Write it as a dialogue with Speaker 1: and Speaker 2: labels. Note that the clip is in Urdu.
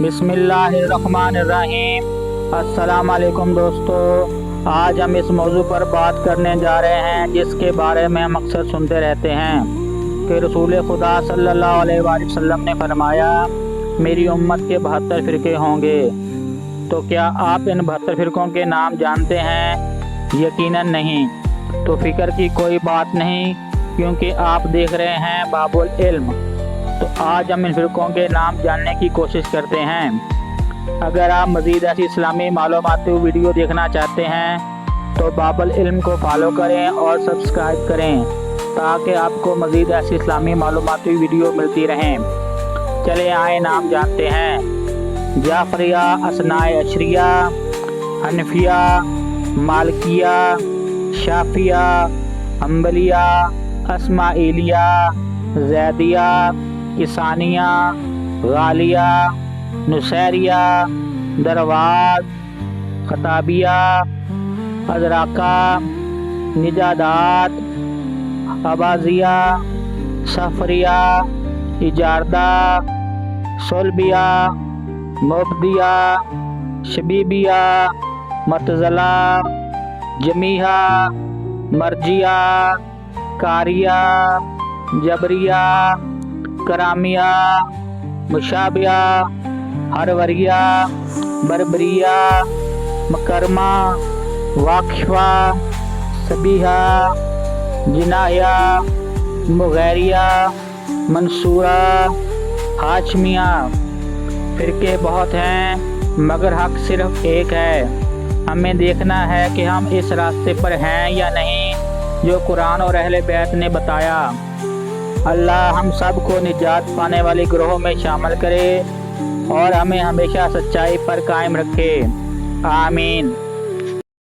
Speaker 1: بسم اللہ الرحمن الرحیم۔ السلام علیکم دوستو، آج ہم اس موضوع پر بات کرنے جا رہے ہیں جس کے بارے میں ہم اکثر سنتے رہتے ہیں کہ رسول خدا صلی اللہ علیہ وآلہ وسلم نے فرمایا میری امت کے 72 فرقے ہوں گے۔ تو کیا آپ ان 72 فرقوں کے نام جانتے ہیں؟ یقیناً نہیں، تو فکر کی کوئی بات نہیں، کیونکہ آپ دیکھ رہے ہیں باب العلم۔ تو آج ہم ان فرقوں کے نام جاننے کی کوشش کرتے ہیں۔ اگر آپ مزید ایسی اسلامی معلوماتی ویڈیو دیکھنا چاہتے ہیں تو باب العلم کو فالو کریں اور سبسکرائب کریں تاکہ آپ کو مزید ایسی اسلامی معلوماتی ویڈیو ملتی رہیں۔ چلے آئے نام جانتے ہیں۔ جعفریہ، اثناء عشریہ، حنفیہ، مالکیہ، شافعیہ، حنبلیہ، اسماعیلیہ، زیدیہ، کسانیہ، غالیہ، نصیریہ، درواز، خطابیہ، ادراکہ، نجادات، عباضیہ، صفریہ، اجاردہ، صلبیہ، مبدیہ، شبیبیہ، معتزلہ، جمیعہ، مرجیہ، قاریہ، جبریہ، کرامیہ، مشابیہ، ہروریہ، بربریہ، مکرمہ، واقفہ، سبیحہ، جناحیہ، مغیریہ، منصورہ، ہاشمیہ۔ فرقے بہت ہیں مگر حق صرف ایک ہے۔ ہمیں دیکھنا ہے کہ ہم اس راستے پر ہیں یا نہیں جو قرآن اور اہل بیت نے بتایا۔ اللہ ہم سب کو نجات پانے والے گروہوں میں شامل کرے اور ہمیں ہمیشہ سچائی پر قائم رکھے۔ آمین۔